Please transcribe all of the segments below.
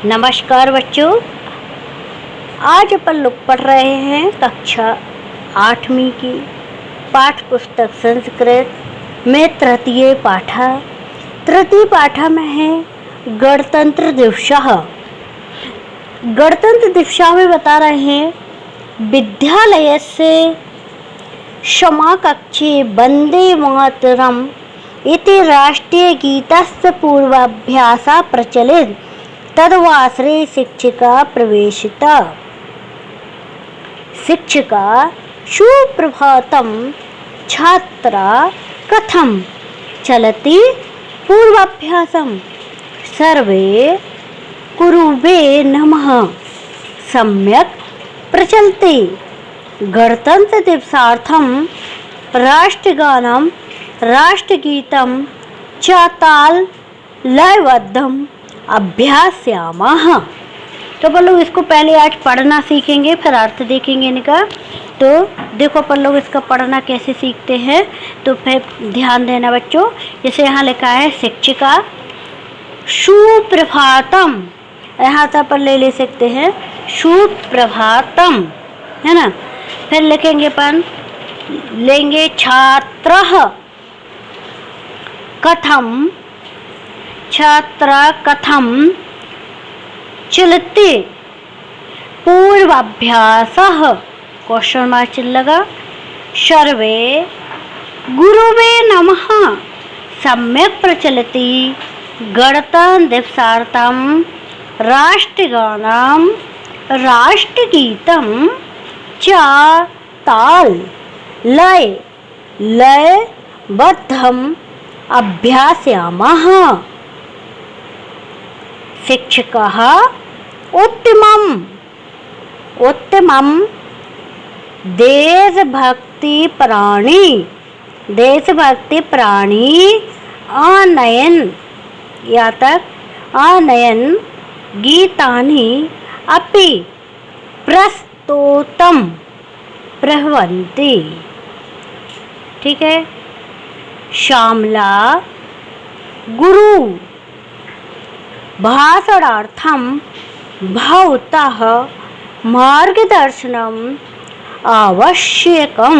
नमस्कार बच्चों, आज अपन लोग पढ़ रहे हैं कक्षा 8वीं की पाठ पुस्तक संस्कृत में तृतीय पाठ में है गणतंत्र दिवस। गणतंत्र दिवस में बता रहे हैं विद्यालय से समाकक्षे वंदे मातरम इति राष्ट्रीय गीतस्य पूर्वाभ्यासा प्रचलित तदवासरे शिक्षिका प्रवेशिता। शिक्षिका सुप्रभातम छात्रा कथम चलति पूर्वाभ्यासम सर्वे कुरुवे नमः सम्यक् प्रचलति। गणतंत्र दिवसार्थम राष्ट्रगानम राष्ट्रगीतम च ताल लयबद्धम अभ्यास्यामः। तो अपन लोग इसको पहले आज पढ़ना सीखेंगे, फिर अर्थ देखेंगे इनका। तो देखो अपन लोग इसका पढ़ना कैसे सीखते हैं, तो फिर ध्यान देना बच्चों। जैसे यहाँ लिखा है शिक्षिका सुप्रभातम, यहाँ तो अपन ले सकते हैं सुप्रभातम, है ना। फिर लिखेंगे अपन, लेंगे छात्रः कथम, छात्रा कथम चलति पूर्वाभ्यासः क्वेश्चन मार्क चिन्ह लगा। सर्वे गुरुवे नमः सम्यक् प्रचलति। गणतंत्र दिवसार्थम राष्ट्रगानम राष्ट्रगीतम च ताल लयबद्धम अभ्यास्यामः। शिक्षकः उत्तमं देशभक्ति प्राणी आनयन गीतानि अपि प्रस्तोतम प्रभवन्ति। ठीक है। श्यामला गुरु भाषणार्थम भवतः मार्गदर्शनम आवश्यकम।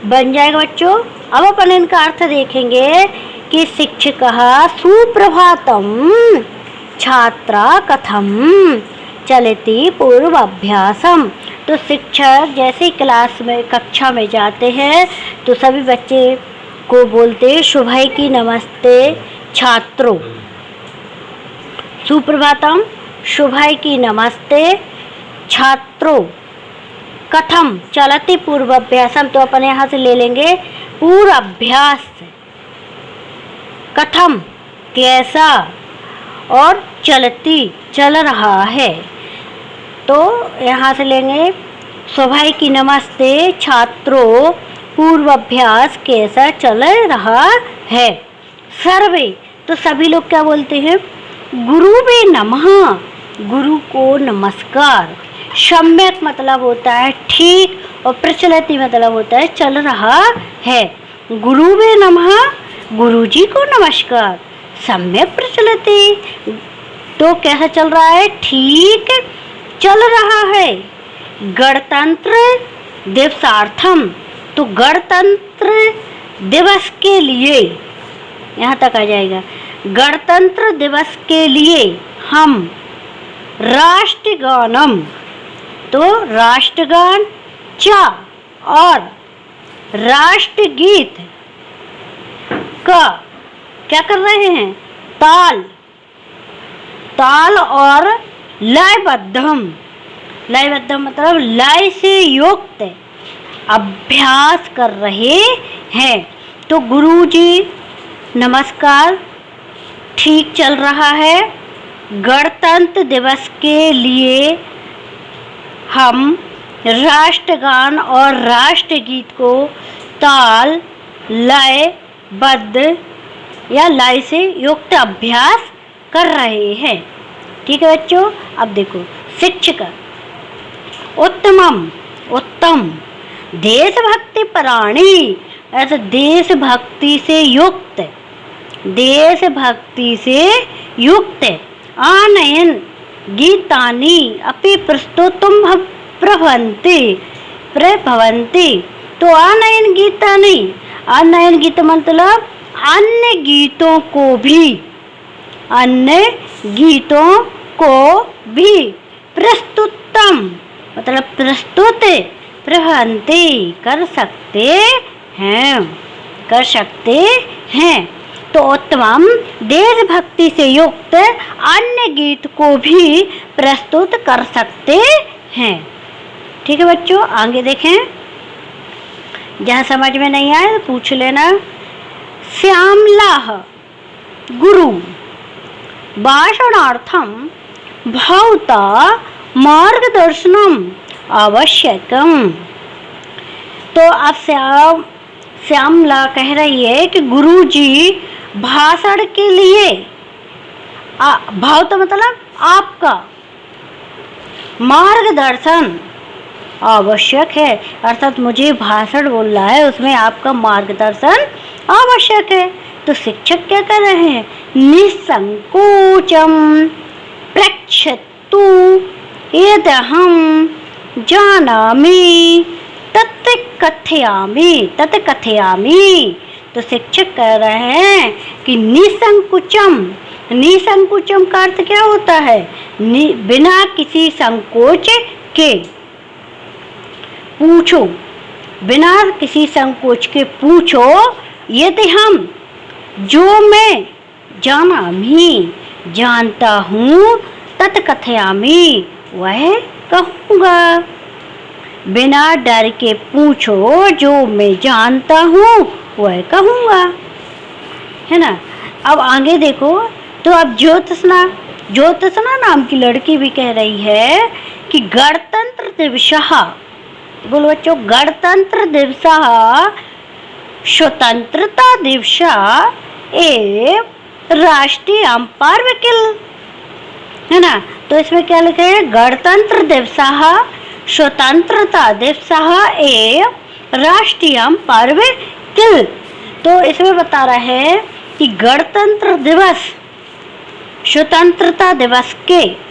बन जाएगा बच्चों। अब अपन इनका अर्थ देखेंगे कि शिक्षकः सुप्रभातम छात्रा कथम चलति पूर्वाभ्यासम। तो शिक्षक जैसे क्लास में कक्षा में जाते हैं तो सभी बच्चे को बोलते सुबह की नमस्ते छात्रों। सुप्रभातम सुबह की नमस्ते छात्रों। कथम चलति पूर्वाभ्यासम, तो अपन यहाँ से ले लेंगे पूर्वाभ्यास। कथम कैसा, और चलती चल रहा है। तो यहाँ से लेंगे सुबह की नमस्ते छात्रों पूर्वाभ्यास कैसा चल रहा है। सर्वे, तो सभी लोग क्या बोलते हैं, गुरुवे नमः गुरु को नमस्कार। सम्यक मतलब होता है ठीक, और प्रचलति मतलब होता है चल रहा है। गुरुवे नमः गुरुजी को नमस्कार। सम्यक प्रचलति, तो कैसा चल रहा है, ठीक चल रहा है। गणतंत्र दिवसार्थम, तो गणतंत्र दिवस के लिए, यहाँ तक आ जाएगा। गणतंत्र दिवस के लिए हम राष्ट्रगानम, तो राष्ट्रगान च और राष्ट्रगीत का क्या कर रहे हैं, ताल और लयबद्धम मतलब लय से युक्त अभ्यास कर रहे हैं। तो गुरुजी नमस्कार, ठीक चल रहा है। गणतंत्र दिवस के लिए हम राष्ट्रगान और राष्ट्रगीत को ताल लयबद्ध या लय से युक्त अभ्यास कर रहे हैं। ठीक है बच्चों। अब देखो शिक्षक उत्तम देशभक्ति प्राणी, ऐसे देशभक्ति से युक्त आनयन गीतानि अपि प्रस्तुतुम प्रभवन्ति। तो आनयन गीतानि, आनयन गीत मतलब अन्य गीतों को भी प्रस्तुतम मतलब प्रस्तुत प्रभवन्ति कर सकते हैं। तो उत्तम देशभक्ति से युक्त अन्य गीत को भी प्रस्तुत कर सकते हैं। ठीक है बच्चों, आगे देखें, जहाँ समझ में नहीं आए पूछ लेना। श्यामलाः गुरु भाषणार्थम भवता मार्गदर्शनम आवश्यकम। तो अब श्यामला कह रही है कि गुरुजी भाषण के लिए भाव तो मतलब आपका मार्गदर्शन आवश्यक है, अर्थात मुझे भाषण बोलना है, उसमें आपका मार्गदर्शन आवश्यक है। तो शिक्षक क्या कर रहे हैं? निसंकोचम पृच्छतु यदहं जानामि तत् कथयामि। तो शिक्षक कह रहे हैं कि निसंकोचम का अर्थ क्या होता है? बिना किसी संकोच के पूछो, बिना किसी संकोच के पूछो। यदि हम जो मैं जानता हूँ तत्कथयामि वह कहूँगा। बिना डर के पूछो, जो मैं जानता हूँ वह कहूँगा, है ना। अब आगे देखो, तो अब ज्योत्सना नाम की लड़की भी कह रही है कि गणतंत्र दिवसः, बोलो बच्चों, गणतंत्र दिवसः स्वतंत्रता दिवस एवं राष्ट्रीय पर्व किल, है ना। तो इसमें क्या लिखे हैं? गणतंत्र दिवसः स्वतंत्रता दिवसः एवं राष्ट्रीय पर्व किल। तो इसमें बता रहा है कि गणतंत्र दिवस स्वतंत्रता दिवस के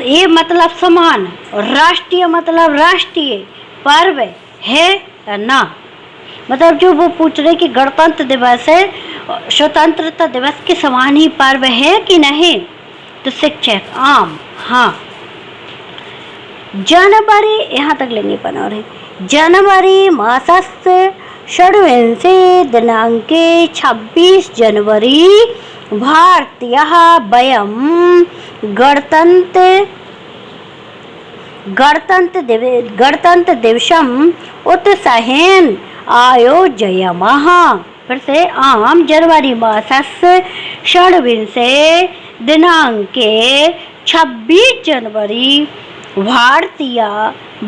ये मतलब समान, राष्ट्रीय मतलब राष्ट्रीय, पर्व है या ना। मतलब जो वो पूछ रहे कि गणतंत्र दिवस है स्वतंत्रता दिवस के समान ही पर्व है कि नहीं। तो शिक्षक आम हाँ। जनवरी यहाँ तक लेंगे पनौरे। जनवरी मासस्य षड्विंशे दिनांके 26 जनवरी भारतीयः वयं गणतंत्र दिवसम उत्साहेन आयोजयामः। फिर से आम जनवरी मासस्य षड्विंशे दिनांके 26 जनवरी भारतीय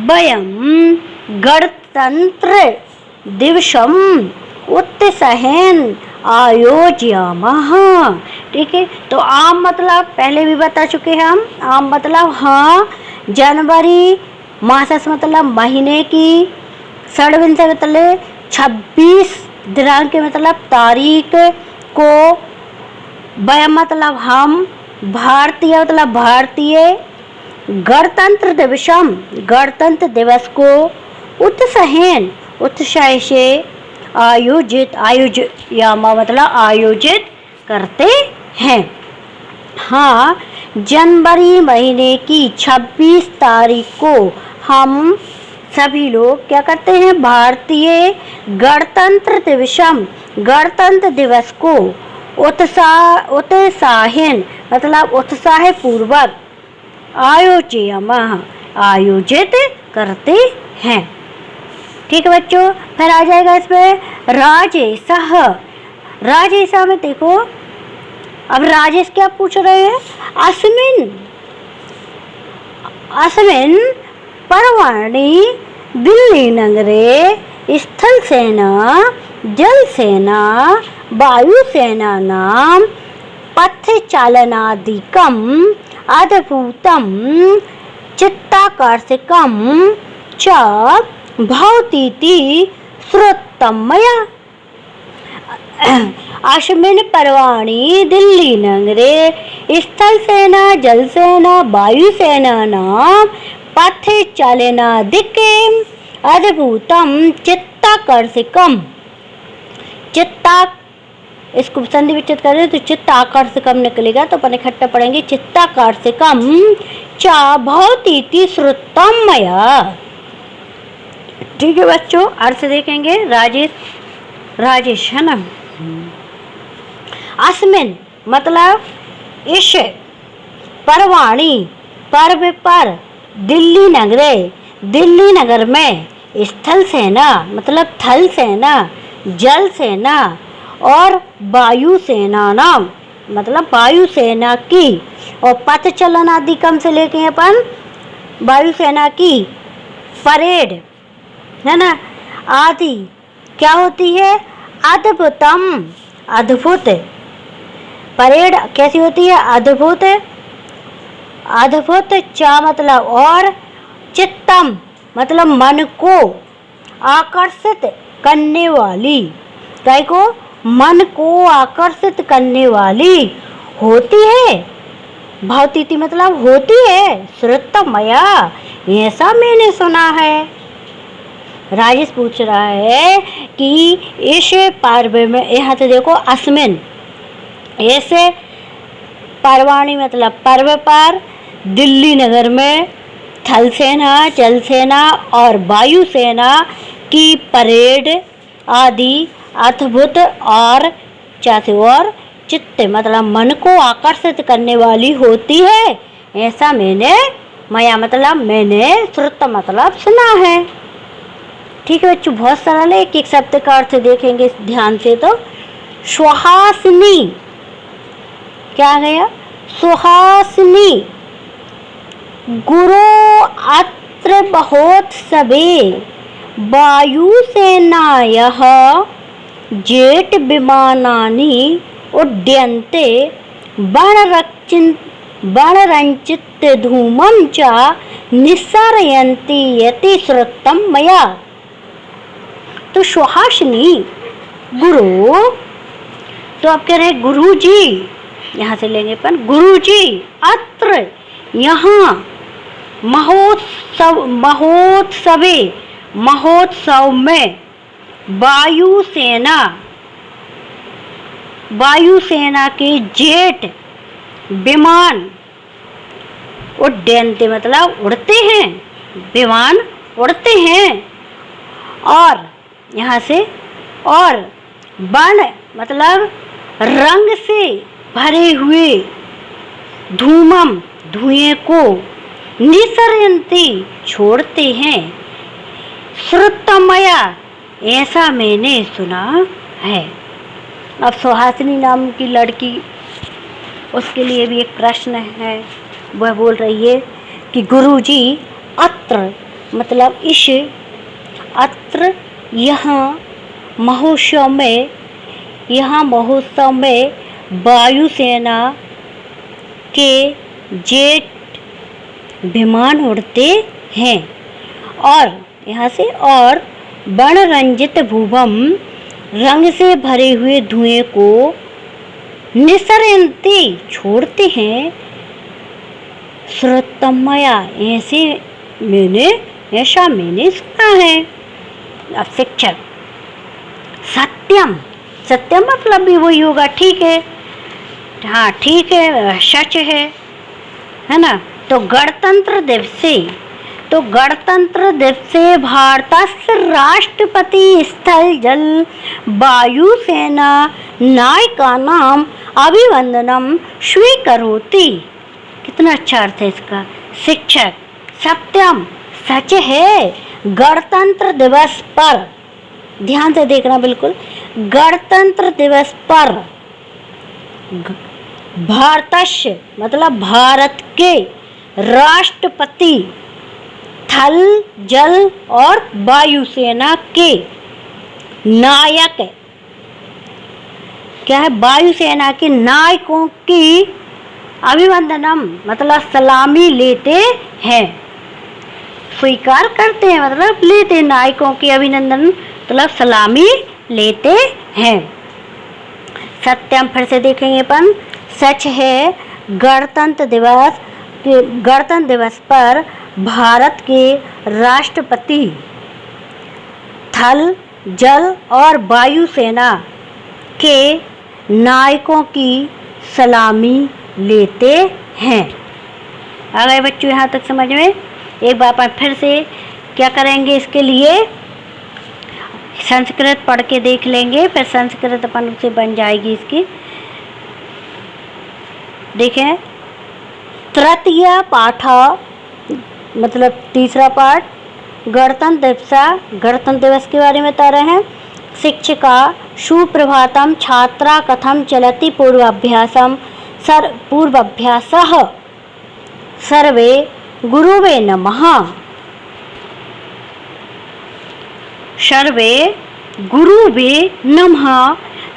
वयं गणतंत्र दिवसम उत्साहेन आयोजयामः। ठीक है, तो आम मतलब पहले भी बता चुके हैं हम। आम मतलब हाँ, जनवरी मासस मतलब महीने की, षड्विंश मतलब 26 दिनांक मतलब तारीख को, वयम मतलब हम, भारतीय मतलब भारतीय, गणतंत्र दिवसम गणतंत्र दिवस को, उत्साहेन उत्साह से, आयोजयामा मतलब आयोजित करते हैं। हाँ, जनवरी महीने की 26 तारीख को हम सभी लोग क्या करते हैं? भारतीय गणतंत्र दिवस को उत्साहेन मतलब उत्साह पूर्वक आयोजित करते हैं। ठीक है बच्चों, फिर आ जाएगा इसमें राजेशः। राजेशः में देखो, अब राजेश क्या पूछ रहे हैं? अस्मिन् पर्वणि दिल्ली नगरे स्थल सेना, जल सेना, वायुसेनानां पथचालनादिकम् अद्भुतं चित्ताकर्षकं च भवतीति श्रुतं मया। अस्मिन् पर्वाणि दिल्ली नगरे स्थल सेना जल सेना वायु सेनानां पथे चलनादिके अद्भुतम चित्ताकर्षकम। चित्ता इसको संधि विच्छेद करें तो चित्ताकर्षकम निकलेगा, तो अपन इकट्ठा पढ़ेंगे चित्ताकर्षकम चा भवतीति श्रुतम मया। ठीक है बच्चों, अर्थ देखेंगे। राजेश है ना। अस्मिन मतलब इस, पर्वाणी पर्व पर, दिल्ली नगरे दिल्ली नगर में, स्थल सेना मतलब थल सेना, जल सेना और वायु सेना नाम मतलब वायु सेना की, और पथ चलन आदि कम से लेके अपन वायु सेना की परेड है ना आदि क्या होती है, अद्भुतम अद्भुत। परेड कैसी होती है, अद्भुत। अद्भुत चा मतलब और, चित्तम मतलब मन को आकर्षित करने वाली, काय को मन को आकर्षित करने वाली होती है। भवतीति मतलब होती है, श्रुतमया ऐसा मैंने सुना है। राजेश पूछ रहा है कि इस पर्व में, यहाँ से देखो अस्मिन ऐसे पर्वाणी मतलब पर्व पर, दिल्ली नगर में थल सेना जल सेना और वायु सेना की परेड आदि अद्भुत और चाहते और चित्त मतलब मन को आकर्षित करने वाली होती है, ऐसा मैंने, मया मतलब मैंने, श्रुत मतलब सुना है। ठीक है बच्चों, बहुत सरल है। एक एक शब्द का अर्थ देखेंगे ध्यान से। तो सुहासिनी क्या गया, सुहासिनी गुरु अत्र महोत्सवे वायु सेनायः जेट विमानानि उड्यन्ते वर्णरञ्जित धूमं च निस्सरयन्ति यति श्रुतं मया। तो सुहासिनी गुरु, तो आप कह रहे हैं गुरु जी, यहाँ से लेंगे अपन गुरु जी अत्र यहाँ महोत्सव में वायु सेना के जेट विमान उड्डयन्ते मतलब उड़ते हैं, विमान उड़ते हैं। और यहाँ से और वर्ण मतलब रंग से भरे हुए, धूमम धुएं को, निसरयन्ति छोड़ते हैं, श्रुतमया ऐसा मैंने सुना है। अब सुहासिनी नाम की लड़की, उसके लिए भी एक प्रश्न है। वह बोल रही है कि गुरुजी अत्र मतलब इस, अत्र यहाँ महोत्सव में वायु सेना के जेट विमान उड़ते हैं। और यहाँ से और वर्णरंजित भूवम रंग से भरे हुए धुएं को निसरयन्ति छोड़ते हैं, श्रुतमया ऐसा मैंने सुना है। अब शिक्षक सत्यम, सत्यम मतलब भी वही होगा, ठीक है, हाँ ठीक है, सच है ना। तो गणतंत्र दिवसे भारतस्य राष्ट्रपति स्थल जल वायु सेना नायकानां अभिवंदनम स्वीकरोति। कितना अच्छा अर्थ है इसका। शिक्षक सत्यम सच है, गणतंत्र दिवस पर, ध्यान से देखना बिल्कुल, गणतंत्र दिवस पर भारतस्य मतलब भारत के राष्ट्रपति थल जल और वायु सेना के नायक, क्या है, वायु सेना के नायकों की अभिवंदनम मतलब सलामी लेते हैं, स्वीकार करते हैं मतलब लेते, नायकों की अभिनंदन मतलब सलामी लेते हैं। सत्यम फिर से देखेंगे अपन। सच है गणतंत्र दिवस पर भारत के राष्ट्रपति थल, जल और वायु सेना के नायकों की सलामी लेते हैं। आ गए बच्चों यहाँ तक समझ में? एक बार अपन फिर से क्या करेंगे, इसके लिए संस्कृत पढ़ के देख लेंगे, फिर संस्कृत अपन से बन जाएगी इसकी। देखें, तृतीय पाठ मतलब तीसरा पाठ, गणतंत्र दिवस के बारे में बता रहे हैं। शिक्षिका सुप्रभातम छात्रा कथम चलति पूर्वाभ्यासः सर्वे गुरुवे नमः। सर्वे गुरुवे नमः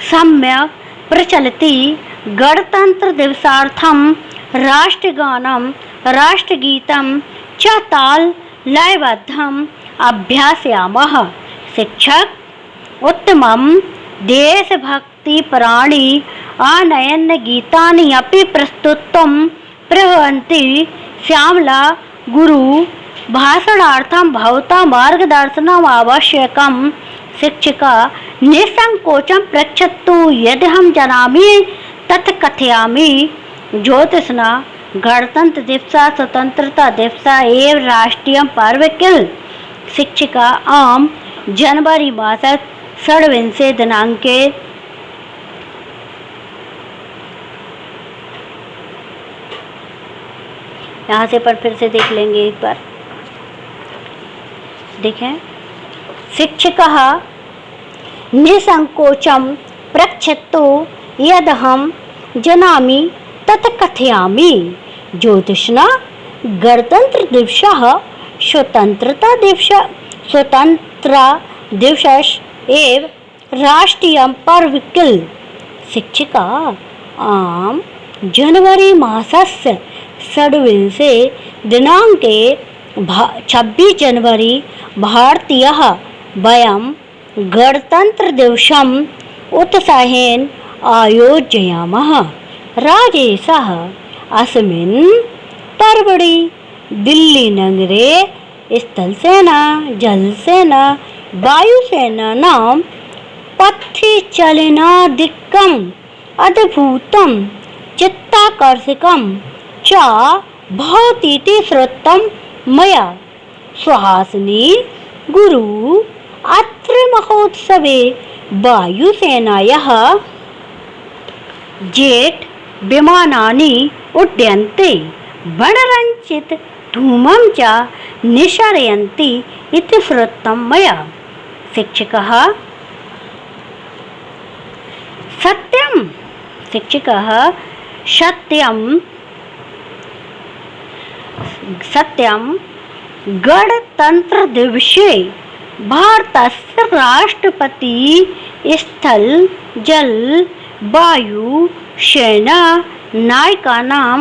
सम्यक प्रचलति गणतंत्र दिवसार्थम राष्ट्रगानम राष्ट्रगीतम च ताल लयबद्धम अभ्यासयामः। शिक्षक उत्तमं देशभक्ति पराणि आनयन गीतानि अपि प्रस्तुतुं प्रभवन्ति। श्यामला गुरु भाषणार्थं भवता मार्गदर्शनम् आवश्यकम्। शिक्षिका निसंकोचं पृच्छतु यदहं जानामि तत् कथयामि। ज्योतिषना गणतंत्र दिवस स्वतंत्रता दिवस एवं राष्ट्रीय पर्व किल। शिक्षिका आम जनवरी मासस्य षड्विंशे दिनांके यहाँ से पर फिर से देख लेंगे एक बार। देखें, शिक्षकः निसंकोचं पृच्छतु यदहं जानामि तत् कथयामि। ज्योतिषना गणतंत्र दिवसः स्वतंत्रता दिवस एवं राष्ट्रीय पर्व किल। शिक्षिका आम जनवरी मासस्य षड्विंशे दिनांके 26 जनवरी भारतीयः वयं गणतंत्र दिवसम् उत्साहेन आयोजयामः। राजेशः अस्मिन् पर्वणि दिल्लीनगरे स्थलसेना जलसेना वायुसेनानां पथ्यचलनादिकम् अद्भुतं चित्ताकर्षकं च भवतीति श्रुतं मया। सुहासिनी गुरु अत्र महोत्सवे वायुसेनायाः जेट विमानानि उड्डयन्ते वर्णरञ्जित धूमं च निश्रयन्ति इति श्रुतं मया। शिक्षकः सत्यं गणतंत्र दिवसे भारतस्य राष्ट्रपति स्थल जल वायु सेना नायकानां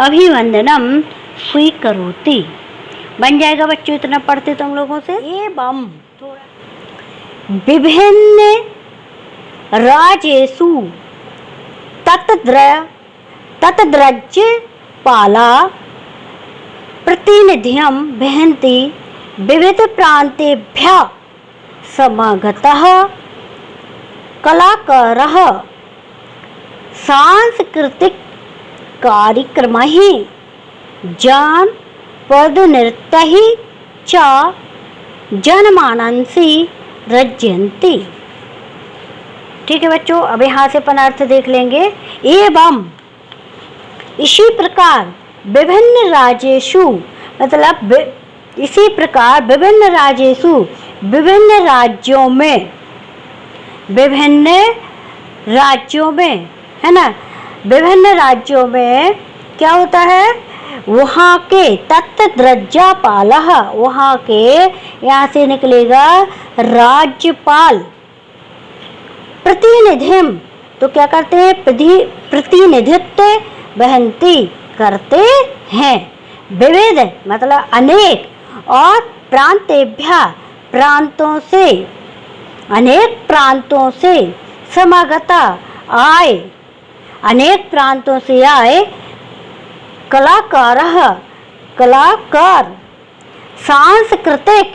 अभिवंदनम स्वीकरोति। बन जाएगा बच्चों, इतना पढ़ते तुम लोगों से। एवं विभिन्न राज्येषु ततद्राज्यपाला प्रतिनिधियं वहन्ति। विविध प्रान्तेभ्यः समागताः कलाकारः सांस्कृतिक कार्यक्रमैः जानपदनृत्यैः च जनमानसि रज्यन्ति। ठीक है बच्चों, अब यहाँ से अपन अर्थ देख लेंगे। एवं इसी प्रकार विभिन्न राज्येषु मतलब इसी प्रकार विभिन्न राज्येषु विभिन्न राज्यों में है ना, विभिन्न राज्यों में क्या होता है, वहाँ के ततद्राज्यपालः, वहाँ के यहाँ से निकलेगा राज्यपाल। प्रतिनिधिम तो क्या करते हैं, प्रतिनिधित्व वहन्ति करते हैं। विविध मतलब अनेक और प्रांतेभ्यः प्रांतों से, अनेक प्रांतों से समागता आए, अनेक प्रांतों से आए कलाकार सांस्कृतिक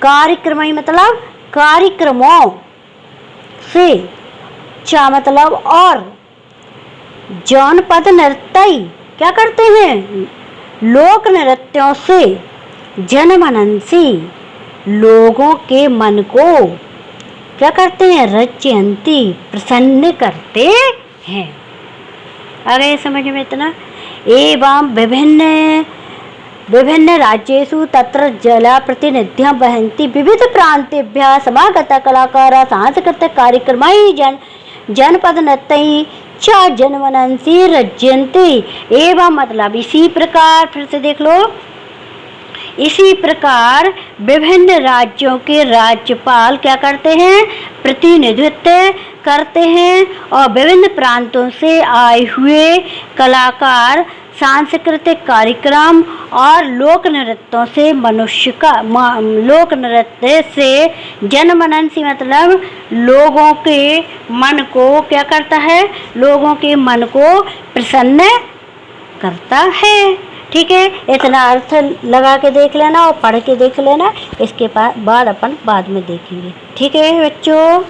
कार्यक्रम मतलब कार्यक्रमों से, चा मतलब और, जनपद नृत्य क्या करते हैं, लोक नृत्यों से, जनमनसी लोगों के मन को क्या करते हैं, रचयंती प्रसन्न करते हैं। आ गए समझ में इतना। एवं विभिन्न राज्येषु तत्र जलप्रतिनिध्यं वहन्ति विविध प्रान्तेभ्यः समागताः कलाकाराः सांस्कृतिक कार्यक्रमैः जनपद नृत्यैः च जनमनसि रज्यन्ते। एवं मतलब इसी प्रकार, फिर से देख लो, इसी प्रकार विभिन्न राज्यों के राज्यपाल क्या करते हैं, प्रतिनिधित्व करते हैं और विभिन्न प्रांतों से आए हुए कलाकार सांस्कृतिक कार्यक्रम और लोक नृत्यों से लोक नृत्य से जनमनसी मतलब लोगों के मन को क्या करता है, लोगों के मन को प्रसन्न करता है। ठीक है, इतना अर्थ लगा के देख लेना और पढ़ के देख लेना, इसके बाद अपन बाद में देखेंगे। ठीक है बच्चों।